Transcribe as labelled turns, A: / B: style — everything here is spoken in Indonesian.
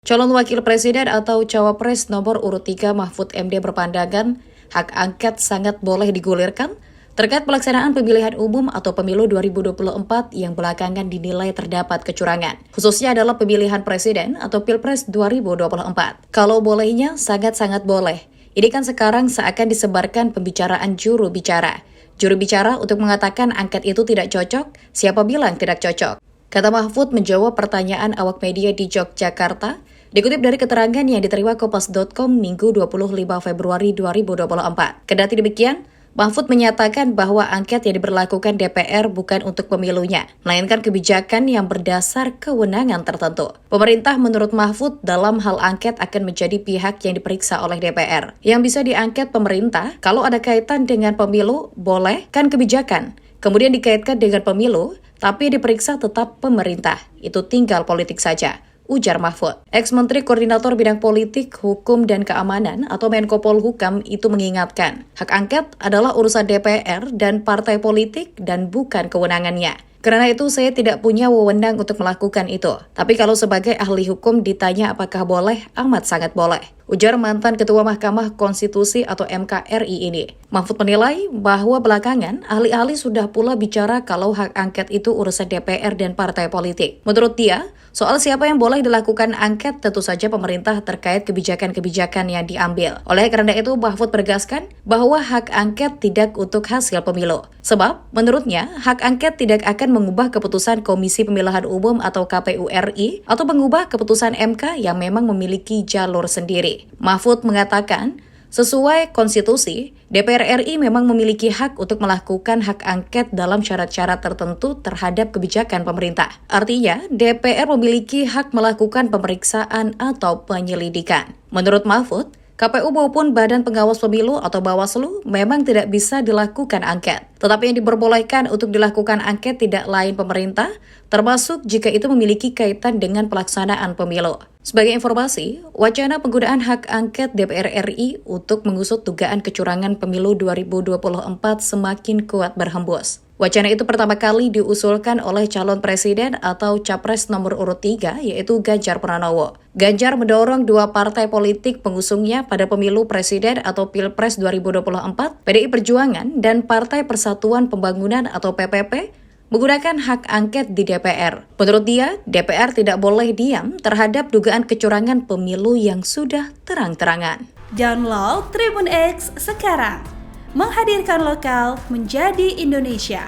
A: Calon Wakil Presiden atau Cawapres nomor urut 3 Mahfud MD berpandangan hak angket sangat boleh digulirkan terkait pelaksanaan pemilihan umum atau pemilu 2024 yang belakangan dinilai terdapat kecurangan, khususnya adalah pemilihan presiden atau Pilpres 2024. Kalau bolehnya, sangat-sangat boleh. Ini kan sekarang seakan disebarkan pembicaraan juru bicara. Juru bicara untuk mengatakan angket itu tidak cocok, siapa bilang tidak cocok? Kata Mahfud menjawab pertanyaan awak media di Yogyakarta, dikutip dari keterangan yang diterima Kompas.com Minggu 25 Februari 2024. Kendati demikian, Mahfud menyatakan bahwa angket yang diberlakukan DPR bukan untuk pemilunya, melainkan kebijakan yang berdasar kewenangan tertentu. Pemerintah menurut Mahfud dalam hal angket akan menjadi pihak yang diperiksa oleh DPR. Yang bisa diangket pemerintah, kalau ada kaitan dengan pemilu, boleh, kan kebijakan. Kemudian dikaitkan dengan pemilu, tapi diperiksa tetap pemerintah. Itu tinggal politik saja, ujar Mahfud. Ex-Menteri Koordinator Bidang Politik, Hukum, dan Keamanan atau Menko Polhukam itu mengingatkan, hak angket adalah urusan DPR dan partai politik dan bukan kewenangannya. Karena itu saya tidak punya wewenang untuk melakukan itu. Tapi kalau sebagai ahli hukum ditanya apakah boleh, amat sangat boleh, ujar mantan Ketua Mahkamah Konstitusi atau MKRI ini. Mahfud menilai bahwa belakangan ahli-ahli sudah pula bicara kalau hak angket itu urusan DPR dan partai politik. Menurut dia, soal siapa yang boleh dilakukan angket tentu saja pemerintah terkait kebijakan-kebijakan yang diambil. Oleh karena itu, Mahfud menegaskan bahwa hak angket tidak untuk hasil pemilu. Sebab, menurutnya, hak angket tidak akan mengubah keputusan Komisi Pemilihan Umum atau KPU RI atau mengubah keputusan MK yang memang memiliki jalur sendiri. Mahfud mengatakan, sesuai konstitusi, DPR RI memang memiliki hak untuk melakukan hak angket dalam syarat-syarat tertentu terhadap kebijakan pemerintah. Artinya, DPR memiliki hak melakukan pemeriksaan atau penyelidikan. Menurut Mahfud, KPU maupun Badan Pengawas Pemilu atau Bawaslu memang tidak bisa dilakukan angket. Tetapi yang diperbolehkan untuk dilakukan angket tidak lain pemerintah, termasuk jika itu memiliki kaitan dengan pelaksanaan pemilu. Sebagai informasi, wacana penggunaan hak angket DPR RI untuk mengusut dugaan kecurangan pemilu 2024 semakin kuat berhembus. Wacana itu pertama kali diusulkan oleh calon presiden atau capres nomor urut 3, yaitu Ganjar Pranowo. Ganjar mendorong dua partai politik pengusungnya pada pemilu presiden atau Pilpres 2024, PDI Perjuangan dan Partai Persatuan Pembangunan atau PPP, menggunakan hak angket di DPR. Menurut dia, DPR tidak boleh diam terhadap dugaan kecurangan pemilu yang sudah terang-terangan.
B: Download Tribun X sekarang, menghadirkan lokal menjadi Indonesia.